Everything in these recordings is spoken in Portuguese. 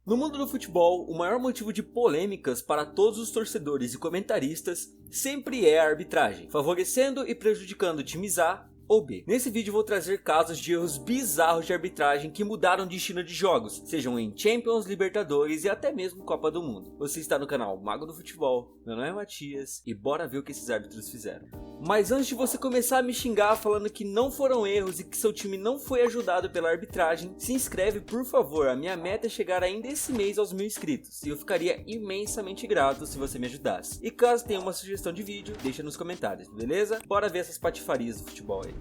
No mundo do futebol, o maior motivo de polêmicas para todos os torcedores e comentaristas sempre é a arbitragem, favorecendo e prejudicando times A ou B. Nesse vídeo vou trazer casos de erros bizarros de arbitragem que mudaram o destino de jogos, sejam em Champions, Libertadores e até mesmo Copa do Mundo. Você está no canal Mago do Futebol, meu nome é Matias e bora ver o que esses árbitros fizeram. Mas antes de você começar a me xingar falando que não foram erros e que seu time não foi ajudado pela arbitragem, se inscreve por favor, a minha meta é chegar ainda esse mês aos 1000 inscritos e eu ficaria imensamente grato se você me ajudasse. E caso tenha uma sugestão de vídeo, deixa nos comentários, beleza? Bora ver essas patifarias do futebol aí.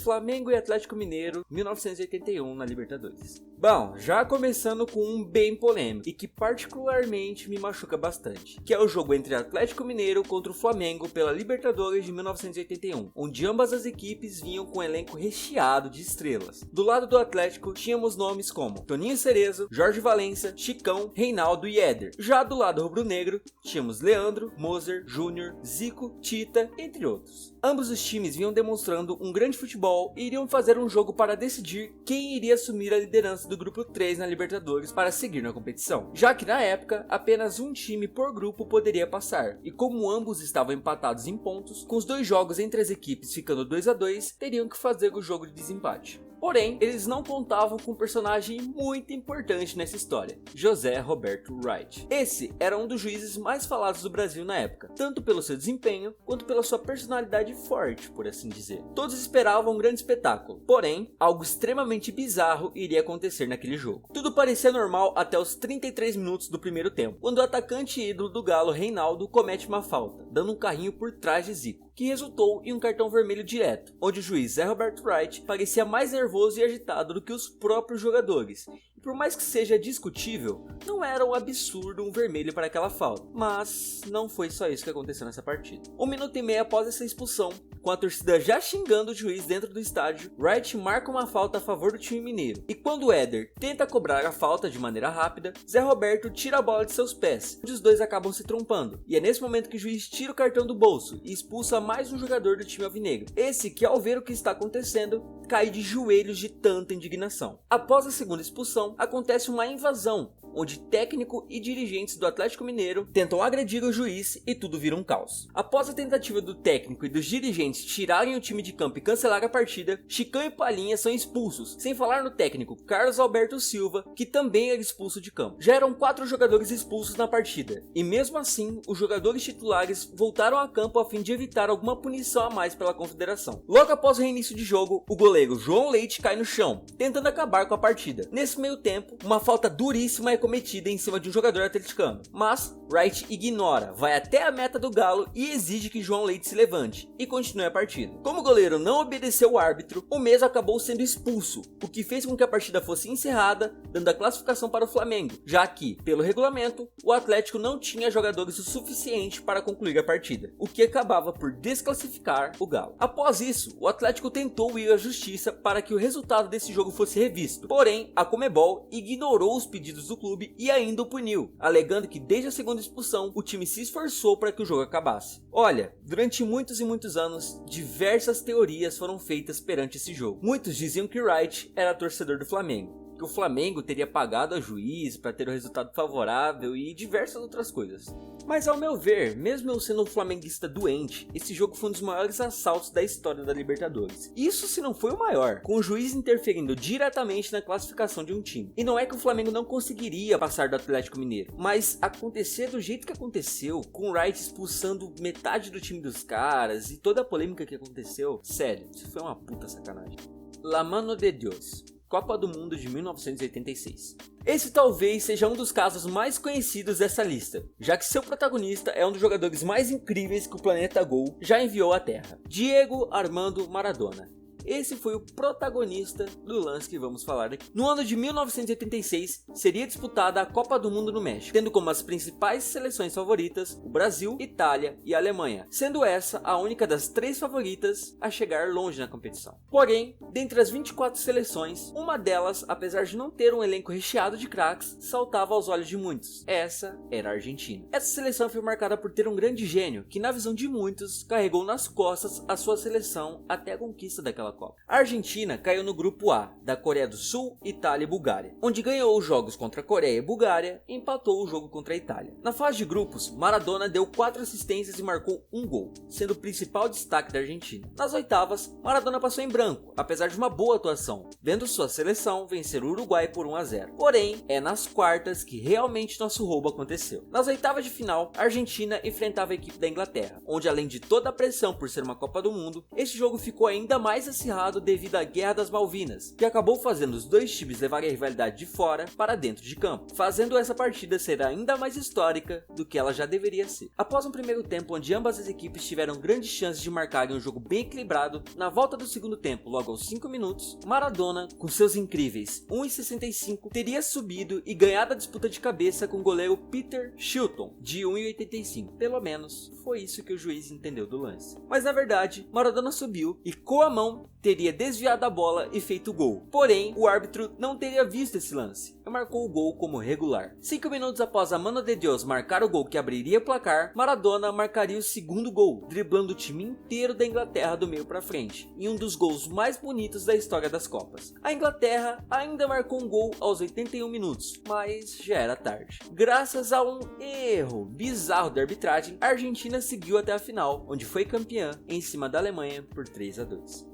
Flamengo e Atlético Mineiro, 1981 na Libertadores. Bom, já começando com um bem polêmico e que particularmente me machuca bastante, que é o jogo entre Atlético Mineiro contra o Flamengo pela Libertadores de 1981, onde ambas as equipes vinham com um elenco recheado de estrelas. Do lado do Atlético, tínhamos nomes como Toninho Cerezo, Jorge Valença, Chicão, Reinaldo e Éder. Já do lado rubro-negro, tínhamos Leandro, Moser, Júnior, Zico, Tita, entre outros. Ambos os times vinham demonstrando um grande futebol e iriam fazer um jogo para decidir quem iria assumir a liderança do grupo 3 na Libertadores para seguir na competição, já que na época apenas um time por grupo poderia passar, e como ambos estavam empatados em pontos, com os dois jogos entre as equipes ficando 2 a 2, teriam que fazer o jogo de desempate. Porém, eles não contavam com um personagem muito importante nessa história, José Roberto Wright. Esse era um dos juízes mais falados do Brasil na época, tanto pelo seu desempenho, quanto pela sua personalidade forte, por assim dizer. Todos esperavam um grande espetáculo, porém, algo extremamente bizarro iria acontecer naquele jogo. Tudo parecia normal até os 33 minutos do primeiro tempo, quando o atacante ídolo do Galo, Reinaldo, comete uma falta, dando um carrinho por trás de Zico, que resultou em um cartão vermelho direto, onde o juiz Zé Roberto Wright parecia mais nervoso e agitado do que os próprios jogadores. E por mais que seja discutível, não era um absurdo um vermelho para aquela falta. Mas não foi só isso que aconteceu nessa partida. 1 minuto e meio após essa expulsão, com a torcida já xingando o juiz dentro do estádio, Wright marca uma falta a favor do time mineiro. E quando o Éder tenta cobrar a falta de maneira rápida, Zé Roberto tira a bola de seus pés, onde os dois acabam se trombando. E é nesse momento que o juiz tira o cartão do bolso e expulsa mais um jogador do time alvinegro. Esse que, ao ver o que está acontecendo, cai de joelhos de tanta indignação. Após a segunda expulsão, acontece uma invasão, onde técnico e dirigentes do Atlético Mineiro tentam agredir o juiz e tudo vira um caos. Após a tentativa do técnico e dos dirigentes tirarem o time de campo e cancelar a partida, Chicão e Palhinha são expulsos, sem falar no técnico Carlos Alberto Silva, que também era expulso de campo. Já eram 4 jogadores expulsos na partida, e mesmo assim, os jogadores titulares voltaram a campo a fim de evitar alguma punição a mais pela confederação. Logo após o reinício de jogo, o goleiro João Leite cai no chão, tentando acabar com a partida. Nesse meio tempo, uma falta duríssima é cometida em cima de um jogador atleticano, mas Wright ignora, vai até a meta do Galo e exige que João Leite se levante e continue a partida. Como o goleiro não obedeceu o árbitro, o mesmo acabou sendo expulso, o que fez com que a partida fosse encerrada, dando a classificação para o Flamengo, já que, pelo regulamento, o Atlético não tinha jogadores o suficiente para concluir a partida, o que acabava por desclassificar o Galo. Após isso, o Atlético tentou ir à justiça para que o resultado desse jogo fosse revisto, porém, a Conmebol ignorou os pedidos do clube e ainda o puniu, alegando que desde a segunda expulsão, o time se esforçou para que o jogo acabasse. Olha, durante muitos e muitos anos, diversas teorias foram feitas perante esse jogo. Muitos diziam que Wright era torcedor do Flamengo, que o Flamengo teria pagado a juiz para ter o resultado favorável e diversas outras coisas. Mas ao meu ver, mesmo eu sendo um flamenguista doente, esse jogo foi um dos maiores assaltos da história da Libertadores. Isso se não foi o maior, com o juiz interferindo diretamente na classificação de um time. E não é que o Flamengo não conseguiria passar do Atlético Mineiro, mas acontecer do jeito que aconteceu, com o Wright expulsando metade do time dos caras e toda a polêmica que aconteceu, sério, isso foi uma puta sacanagem. La mano de Dios. Copa do Mundo de 1986. Esse talvez seja um dos casos mais conhecidos dessa lista, já que seu protagonista é um dos jogadores mais incríveis que o planeta Gol já enviou à Terra, Diego Armando Maradona. Esse foi o protagonista do lance que vamos falar aqui. No ano de 1986, seria disputada a Copa do Mundo no México, tendo como as principais seleções favoritas o Brasil, Itália e Alemanha, sendo essa a única das 3 favoritas a chegar longe na competição. Porém, dentre as 24 seleções, uma delas, apesar de não ter um elenco recheado de craques, saltava aos olhos de muitos. Essa era a Argentina. Essa seleção foi marcada por ter um grande gênio, que na visão de muitos, carregou nas costas a sua seleção até a conquista daquela Copa. A Argentina caiu no grupo A, da Coreia do Sul, Itália e Bulgária, onde ganhou os jogos contra a Coreia e Bulgária e empatou o jogo contra a Itália. Na fase de grupos, Maradona deu 4 assistências e marcou um gol, sendo o principal destaque da Argentina. Nas oitavas, Maradona passou em branco, apesar de uma boa atuação, vendo sua seleção vencer o Uruguai por 1-0. Porém, é nas quartas que realmente nosso roubo aconteceu. Nas oitavas de final, a Argentina enfrentava a equipe da Inglaterra, onde além de toda a pressão por ser uma Copa do Mundo, este jogo ficou ainda mais acirrado devido à Guerra das Malvinas, que acabou fazendo os dois times levarem a rivalidade de fora para dentro de campo, fazendo essa partida ser ainda mais histórica do que ela já deveria ser. Após um primeiro tempo onde ambas as equipes tiveram grandes chances de marcarem um jogo bem equilibrado, na volta do segundo tempo, logo aos 5 minutos, Maradona, com seus incríveis 1,65, teria subido e ganhado a disputa de cabeça com o goleiro Peter Shilton, de 1,85. Pelo menos, foi isso que o juiz entendeu do lance. Mas na verdade, Maradona subiu e com a mão teria desviado a bola e feito o gol. Porém, o árbitro não teria visto esse lance e marcou o gol como regular. 5 minutos após a Mano de Deus marcar o gol que abriria o placar, Maradona marcaria o segundo gol, driblando o time inteiro da Inglaterra do meio para frente, em um dos gols mais bonitos da história das Copas. A Inglaterra ainda marcou um gol aos 81 minutos, mas já era tarde. Graças a um erro bizarro da arbitragem, a Argentina seguiu até a final, onde foi campeã em cima da Alemanha por 3-2.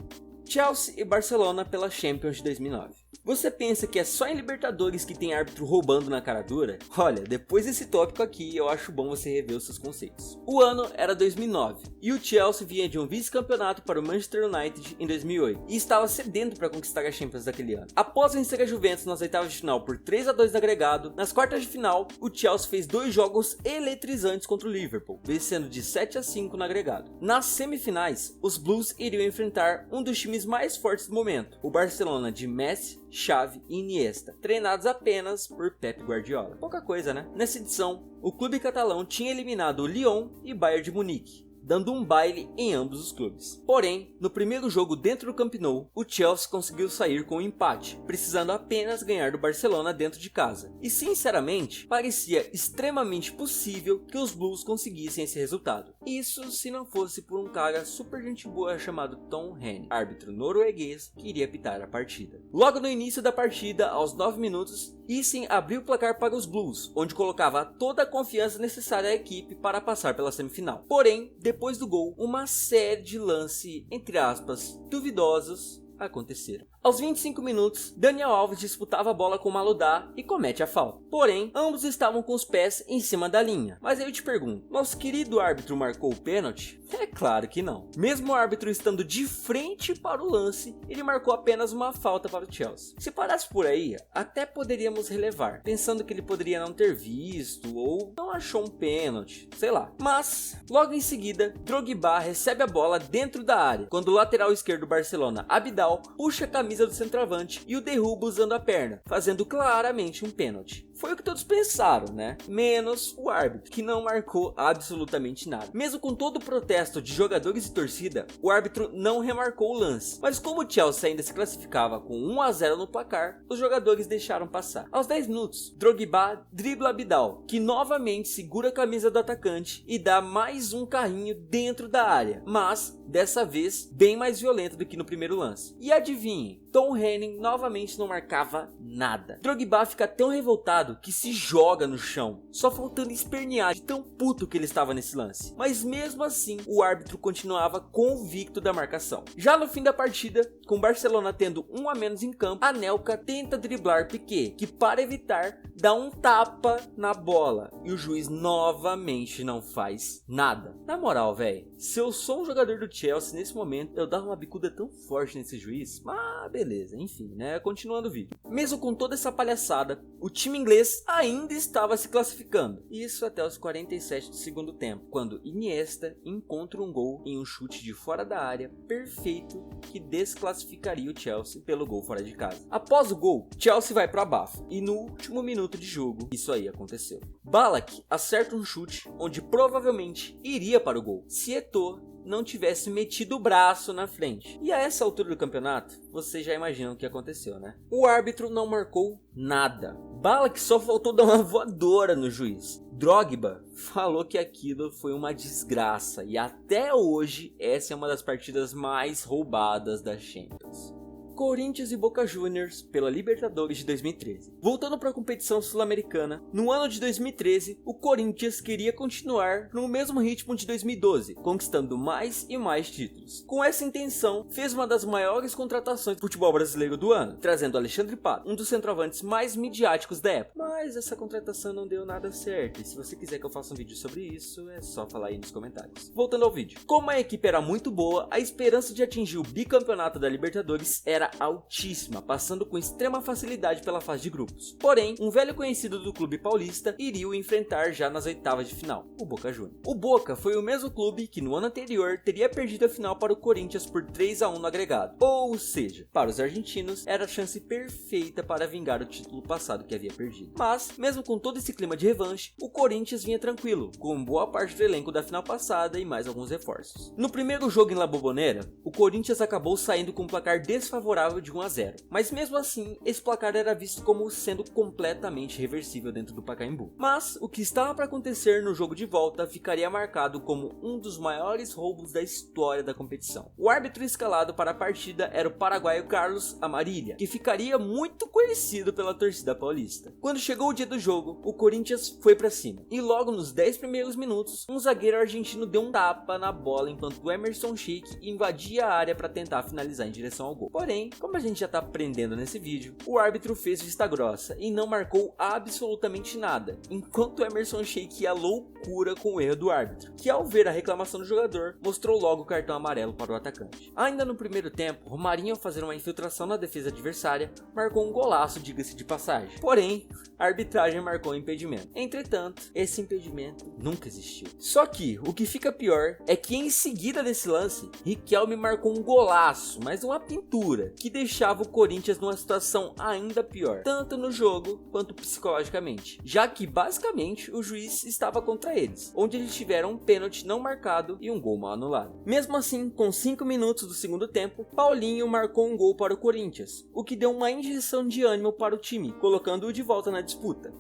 Chelsea e Barcelona pela Champions de 2009. Você pensa que é só em Libertadores que tem árbitro roubando na cara dura? Olha, depois desse tópico aqui, eu acho bom você rever os seus conceitos. O ano era 2009 e o Chelsea vinha de um vice-campeonato para o Manchester United em 2008 e estava sedento para conquistar a Champions daquele ano. Após vencer a Juventus nas oitavas de final por 3-2 no agregado, nas quartas de final, o Chelsea fez 2 jogos eletrizantes contra o Liverpool, vencendo de 7-5 no agregado. Nas semifinais, os Blues iriam enfrentar um dos times mais fortes do momento, o Barcelona de Messi, Xavi e Iniesta, treinados apenas por Pep Guardiola. Pouca coisa, né? Nessa edição, o clube catalão tinha eliminado o Lyon e Bayern de Munique, dando um baile em ambos os clubes. Porém, no primeiro jogo dentro do Camp Nou, o Chelsea conseguiu sair com um empate, precisando apenas ganhar do Barcelona dentro de casa. E sinceramente, parecia extremamente possível que os Blues conseguissem esse resultado. Isso se não fosse por um cara super gente boa chamado Tom Henning, árbitro norueguês que iria apitar a partida. Logo no início da partida, aos 9 minutos, Isen abriu o placar para os Blues, onde colocava toda a confiança necessária à equipe para passar pela semifinal. Porém, depois do gol, uma série de lances, entre aspas, duvidosos aconteceram. Aos 25 minutos, Daniel Alves disputava a bola com Maludá e comete a falta. Porém, ambos estavam com os pés em cima da linha. Mas aí eu te pergunto, nosso querido árbitro marcou o pênalti? É claro que não. Mesmo o árbitro estando de frente para o lance, ele marcou apenas uma falta para o Chelsea. Se parasse por aí, até poderíamos relevar, pensando que ele poderia não ter visto ou não achou um pênalti, sei lá. Mas, logo em seguida, Drogba recebe a bola dentro da área, quando o lateral esquerdo do Barcelona, Abidal, puxa a camisa do centroavante e o derruba usando a perna, fazendo claramente um pênalti. Foi o que todos pensaram, né? Menos o árbitro, que não marcou absolutamente nada. Mesmo com todo o protesto de jogadores e torcida, o árbitro não remarcou o lance. Mas como o Chelsea ainda se classificava com 1-0 no placar, os jogadores deixaram passar. Aos 10 minutos, Drogba dribla Abidal, que novamente segura a camisa do atacante e dá mais um carrinho dentro da área, mas dessa vez bem mais violento do que no primeiro lance. E adivinhem, Tom Henning novamente não marcava nada. Drogba fica tão revoltado que se joga no chão, só faltando espernear de tão puto que ele estava nesse lance. Mas mesmo assim, o árbitro continuava convicto da marcação. Já no fim da partida, com o Barcelona tendo um a menos em campo, Anelka tenta driblar Piqué, que para evitar, dá um tapa na bola. E o juiz novamente não faz nada. Na moral, velho, se eu sou um jogador do Chelsea nesse momento, eu dava uma bicuda tão forte nesse juiz, mas beleza, enfim, né, continuando o vídeo. Mesmo com toda essa palhaçada, o time inglês ainda estava se classificando, isso até os 47 do segundo tempo, quando Iniesta encontra um gol em um chute de fora da área perfeito que desclassificaria o Chelsea pelo gol fora de casa. Após o gol, Chelsea vai para abafo e no último minuto de jogo, isso aí aconteceu. Ballack acerta um chute onde provavelmente iria para o gol. Se Eto'o não tivesse metido o braço na frente. E a essa altura do campeonato, vocês já imaginam o que aconteceu, né? O árbitro não marcou nada. Bala que só faltou dar uma voadora no juiz. Drogba falou que aquilo foi uma desgraça e até hoje essa é uma das partidas mais roubadas da Champions. Corinthians e Boca Juniors pela Libertadores de 2013. Voltando para a competição sul-americana, no ano de 2013, o Corinthians queria continuar no mesmo ritmo de 2012, conquistando mais e mais títulos. Com essa intenção, fez uma das maiores contratações do futebol brasileiro do ano, trazendo Alexandre Pato, um dos centroavantes mais midiáticos da época. Mas essa contratação não deu nada certo, e se você quiser que eu faça um vídeo sobre isso, é só falar aí nos comentários. Voltando ao vídeo. Como a equipe era muito boa, a esperança de atingir o bicampeonato da Libertadores era altíssima, passando com extrema facilidade pela fase de grupos. Porém, um velho conhecido do clube paulista iria o enfrentar já nas oitavas de final, o Boca Juniors. O Boca foi o mesmo clube que no ano anterior teria perdido a final para o Corinthians por 3-1 no agregado. Ou seja, para os argentinos era a chance perfeita para vingar o título passado que havia perdido. Mas, mesmo com todo esse clima de revanche, o Corinthians vinha tranquilo, com boa parte do elenco da final passada e mais alguns reforços. No primeiro jogo em La Bombonera, o Corinthians acabou saindo com um placar desfavorável de 1-0, mas mesmo assim esse placar era visto como sendo completamente reversível dentro do Pacaembu. Mas o que estava para acontecer no jogo de volta ficaria marcado como um dos maiores roubos da história da competição. O árbitro escalado para a partida era o paraguaio Carlos Amarilha, que ficaria muito conhecido pela torcida paulista. Quando chegou o dia do jogo, o Corinthians foi para cima, e logo nos 10 primeiros minutos, um zagueiro argentino deu um tapa na bola enquanto o Emerson Sheik invadia a área para tentar finalizar em direção ao gol. Porém, como a gente já tá aprendendo nesse vídeo, o árbitro fez vista grossa e não marcou absolutamente nada, enquanto o Emerson Sheik ia à loucura com o erro do árbitro, que ao ver a reclamação do jogador, mostrou logo o cartão amarelo para o atacante. Ainda no primeiro tempo, Romarinho, ao fazer uma infiltração na defesa adversária, marcou um golaço, diga-se de passagem. Porém, a arbitragem marcou um impedimento. Entretanto, esse impedimento nunca existiu. Só que, o que fica pior é que em seguida desse lance, Riquelme marcou um golaço, mas uma pintura, que deixava o Corinthians numa situação ainda pior, tanto no jogo quanto psicologicamente, já que basicamente o juiz estava contra eles, onde eles tiveram um pênalti não marcado e um gol mal anulado. Mesmo assim, com 5 minutos do segundo tempo, Paulinho marcou um gol para o Corinthians, o que deu uma injeção de ânimo para o time, colocando-o de volta na disputa.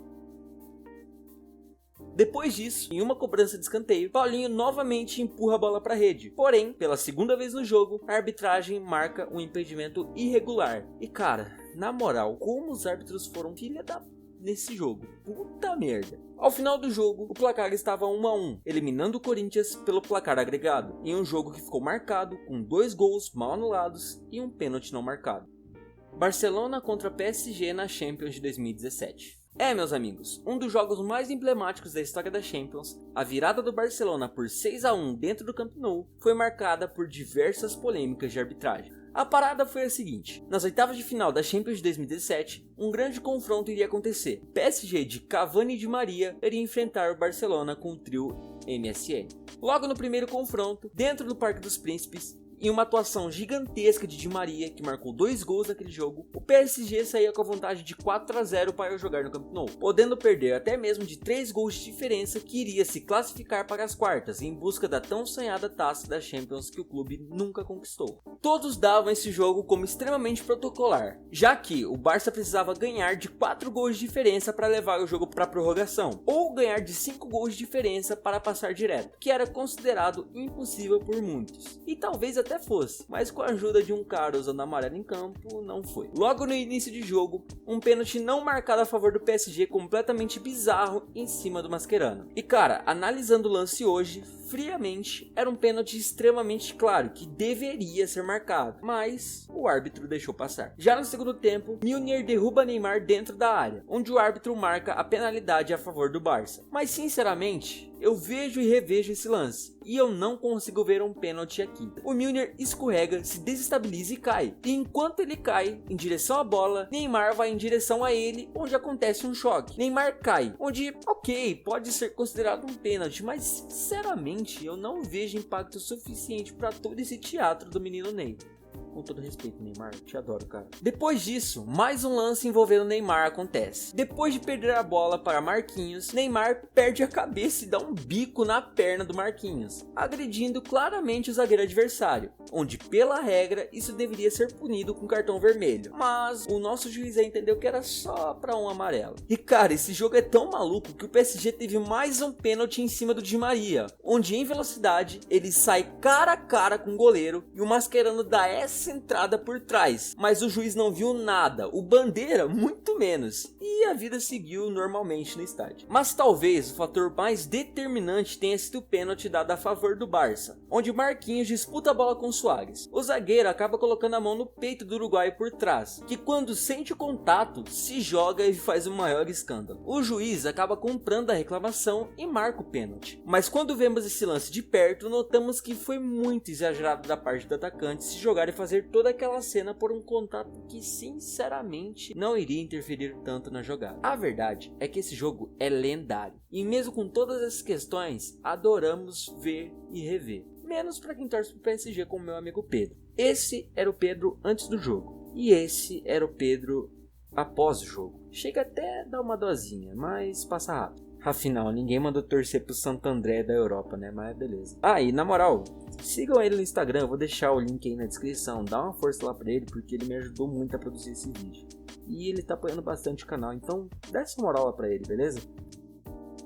Depois disso, em uma cobrança de escanteio, Paulinho novamente empurra a bola para a rede. Porém, pela segunda vez no jogo, a arbitragem marca um impedimento irregular. E cara, na moral, como os árbitros foram filha da... nesse jogo? Puta merda. Ao final do jogo, o placar estava 1-1, eliminando o Corinthians pelo placar agregado, em um jogo que ficou marcado com 2 gols mal anulados e um pênalti não marcado. Barcelona contra PSG na Champions de 2017. Meus amigos, um dos jogos mais emblemáticos da história da Champions, a virada do Barcelona por 6-1 dentro do Camp Nou foi marcada por diversas polêmicas de arbitragem. A parada foi a seguinte: nas oitavas de final da Champions de 2017, um grande confronto iria acontecer. O PSG de Cavani e Di Maria iria enfrentar o Barcelona com o trio MSN. Logo no primeiro confronto, dentro do Parque dos Príncipes, em uma atuação gigantesca de Di Maria, que marcou 2 gols naquele jogo, o PSG saía com a vantagem de 4-0 para jogar no Camp Nou, podendo perder até mesmo de 3 gols de diferença, que iria se classificar para as quartas, em busca da tão sonhada taça da Champions que o clube nunca conquistou. Todos davam esse jogo como extremamente protocolar, já que o Barça precisava ganhar de 4 gols de diferença para levar o jogo para a prorrogação, ou ganhar de 5 gols de diferença para passar direto, que era considerado impossível por muitos, e talvez até fosse, mas com a ajuda de um cara usando amarelo em campo, não foi. Logo no início de jogo, um pênalti não marcado a favor do PSG completamente bizarro em cima do Mascherano. E cara, analisando o lance hoje, friamente, era um pênalti extremamente claro, que deveria ser marcado, mas o árbitro deixou passar. Já no segundo tempo, Milner derruba Neymar dentro da área, onde o árbitro marca a penalidade a favor do Barça. Mas sinceramente, eu vejo e revejo esse lance, e eu não consigo ver um pênalti aqui. O Milner escorrega, se desestabiliza e cai. E enquanto ele cai em direção à bola, Neymar vai em direção a ele, onde acontece um choque. Neymar cai, onde, ok, pode ser considerado um pênalti, mas sinceramente eu não vejo impacto suficiente para todo esse teatro do menino Ney. Com todo respeito, Neymar, te adoro, cara. Depois disso, mais um lance envolvendo Neymar acontece. Depois de perder a bola para Marquinhos, Neymar perde a cabeça e dá um bico na perna do Marquinhos, agredindo claramente o zagueiro adversário, onde pela regra isso deveria ser punido com cartão vermelho, mas o nosso juiz entendeu que era só para um amarelo. E cara, esse jogo é tão maluco que o PSG teve mais um pênalti em cima do Di Maria, onde em velocidade ele sai cara a cara com o goleiro e o Mascherano dá essa entrada por trás, mas o juiz não viu nada, o Bandeira muito menos, e a vida seguiu normalmente no estádio. Mas talvez o fator mais determinante tenha sido o pênalti dado a favor do Barça, onde Marquinhos disputa a bola com Suárez. O zagueiro acaba colocando a mão no peito do uruguaio por trás, que quando sente o contato, se joga e faz o maior escândalo. O juiz acaba comprando a reclamação e marca o pênalti. Mas quando vemos esse lance de perto, notamos que foi muito exagerado da parte do atacante se jogar e fazer toda aquela cena por um contato que sinceramente não iria interferir tanto na jogada. A verdade é que esse jogo é lendário, e mesmo com todas essas questões, adoramos ver e rever. Menos para quem torce pro PSG, como meu amigo Pedro. Esse era o Pedro antes do jogo, e esse era o Pedro após o jogo. Chega até a dar uma dosinha, mas passa rápido. Afinal, ninguém mandou torcer pro Santo André da Europa, né? Mas beleza. E na moral, sigam ele no Instagram, eu vou deixar o link aí na descrição. Dá uma força lá pra ele, porque ele me ajudou muito a produzir esse vídeo. E ele tá apoiando bastante o canal, então dá essa moral lá pra ele, beleza?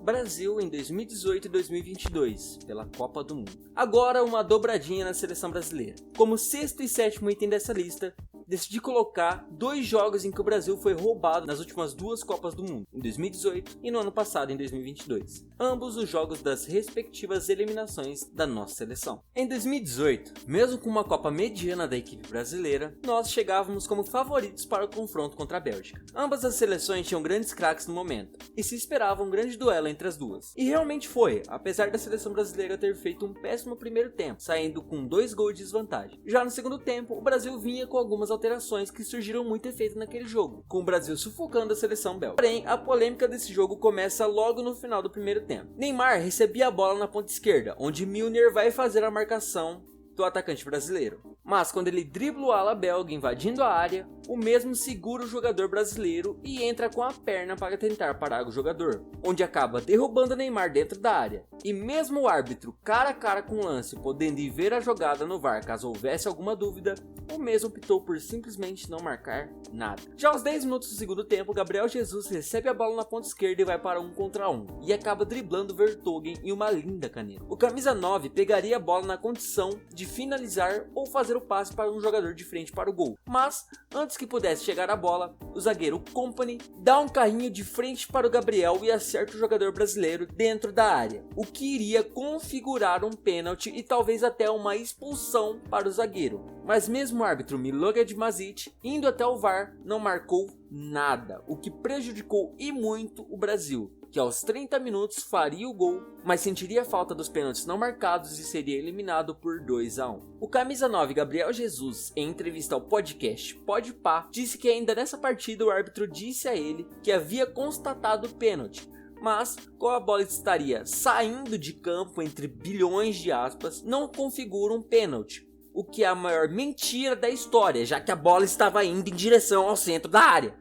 Brasil em 2018 e 2022, pela Copa do Mundo. Agora uma dobradinha na seleção brasileira. Como sexto e sétimo item dessa lista, decidi colocar 2 jogos em que o Brasil foi roubado nas últimas 2 Copas do Mundo, em 2018 e no ano passado, em 2022. Ambos os jogos das respectivas eliminações da nossa seleção. Em 2018, mesmo com uma Copa mediana da equipe brasileira, nós chegávamos como favoritos para o confronto contra a Bélgica. Ambas as seleções tinham grandes craques no momento, e se esperava um grande duelo entre as duas. E realmente foi, apesar da seleção brasileira ter feito um péssimo primeiro tempo, saindo com 2 gols de desvantagem. Já no segundo tempo, o Brasil vinha com algumas alterações que surgiram muito efeito naquele jogo, com o Brasil sufocando a seleção belga. Porém, a polêmica desse jogo começa logo no final do primeiro tempo. Neymar recebia a bola na ponta esquerda, onde Milner vai fazer a marcação do atacante brasileiro. Mas quando ele dribla o ala belga invadindo a área, o mesmo segura o jogador brasileiro e entra com a perna para tentar parar o jogador, onde acaba derrubando Neymar dentro da área. E mesmo o árbitro cara a cara com o lance, podendo ir ver a jogada no VAR caso houvesse alguma dúvida, o mesmo optou por simplesmente não marcar nada. Já aos 10 minutos do segundo tempo, Gabriel Jesus recebe a bola na ponta esquerda e vai para 1 contra 1, e acaba driblando Vertonghen em uma linda caneta. O camisa 9 pegaria a bola na condição de finalizar ou fazer o passe para um jogador de frente para o gol, mas antes que pudesse chegar a bola, o zagueiro Kompany dá um carrinho de frente para o Gabriel e acerta o jogador brasileiro dentro da área, o que iria configurar um pênalti e talvez até uma expulsão para o zagueiro. Mas mesmo o árbitro Milorad Mazic, indo até o VAR, não marcou nada, o que prejudicou e muito o Brasil, que aos 30 minutos faria o gol, mas sentiria a falta dos pênaltis não marcados e seria eliminado por 2-1. O camisa 9 Gabriel Jesus, em entrevista ao podcast Podpah, disse que ainda nessa partida o árbitro disse a ele que havia constatado o pênalti, mas como a bola estaria saindo de campo entre bilhões de aspas, não configura um pênalti, o que é a maior mentira da história, já que a bola estava indo em direção ao centro da área.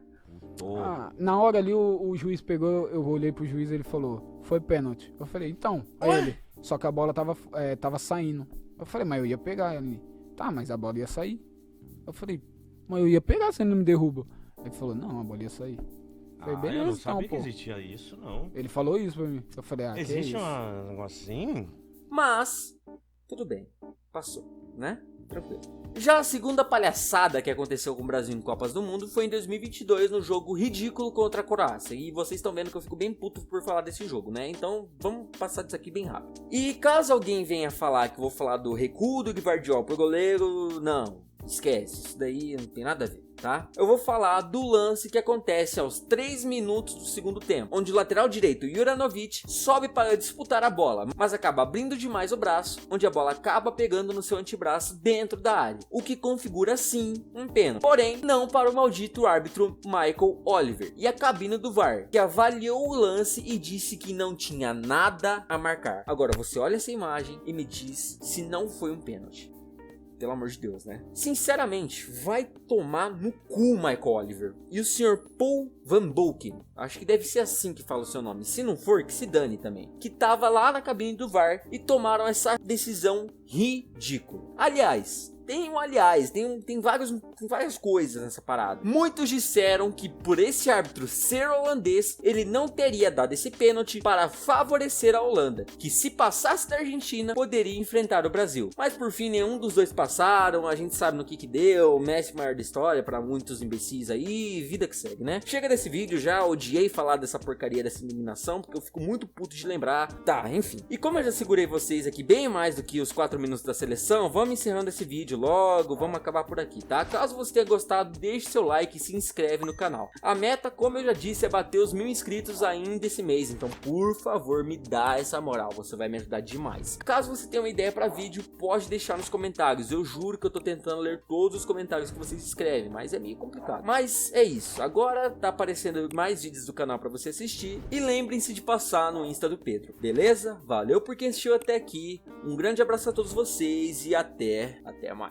Na hora ali o juiz pegou, eu olhei pro juiz e ele falou, foi pênalti. Eu falei, então, aí ele, só que a bola tava saindo. Eu falei, mas eu ia pegar ele. Tá, mas a bola ia sair. Eu falei, mas eu ia pegar, você não me derruba. Ele falou, não, a bola ia sair. Eu falei, beleza, eu não sabia então, que existia isso, não. Ele falou isso pra mim. Eu falei, que existe é isso? um negócio assim? Mas, tudo bem, passou, né? Tranquilo. Já a segunda palhaçada que aconteceu com o Brasil em Copas do Mundo foi em 2022 no jogo ridículo contra a Croácia. E vocês estão vendo que eu fico bem puto por falar desse jogo, né? Então vamos passar disso aqui bem rápido. E caso alguém venha falar que eu vou falar do recuo do Gvardiol pro goleiro, não, esquece, isso daí não tem nada a ver. Tá? Eu vou falar do lance que acontece aos 3 minutos do segundo tempo, onde o lateral direito Juranovic sobe para disputar a bola, mas acaba abrindo demais o braço, onde a bola acaba pegando no seu antebraço dentro da área, o que configura sim um pênalti, porém não para o maldito árbitro Michael Oliver e a cabine do VAR, que avaliou o lance e disse que não tinha nada a marcar. Agora você olha essa imagem e me diz se não foi um pênalti. pelo amor de Deus, né? Sinceramente, vai tomar no cu Michael Oliver. E o Sr. Paul Van Bolken, acho que deve ser assim que fala o seu nome. Se não for, que se dane também. Que tava lá na cabine do VAR e tomaram essa decisão ridícula. Aliás, tem várias coisas nessa parada. Muitos disseram que por esse árbitro ser holandês, ele não teria dado esse pênalti para favorecer a Holanda, que se passasse da Argentina, poderia enfrentar o Brasil. Mas por fim, nenhum dos dois passaram, a gente sabe no que deu, Messi maior da história para muitos imbecis aí, vida que segue, né? Chega desse vídeo, já odiei falar dessa porcaria dessa eliminação, porque eu fico muito puto de lembrar. Tá, enfim. E como eu já segurei vocês aqui bem mais do que os 4 minutos da seleção, vamos encerrando esse vídeo logo, vamos acabar por aqui, tá? Caso você tenha gostado, deixe seu like e se inscreve no canal. A meta, como eu já disse, é bater os 1000 inscritos ainda esse mês, então por favor me dá essa moral, você vai me ajudar demais. Caso você tenha uma ideia para vídeo, pode deixar nos comentários, eu juro que eu tô tentando ler todos os comentários que vocês escrevem, mas é meio complicado. Mas é isso, agora tá aparecendo mais vídeos do canal para você assistir e lembrem-se de passar no Insta do Pedro, beleza? Valeu por quem assistiu até aqui, um grande abraço a todos vocês e até mais.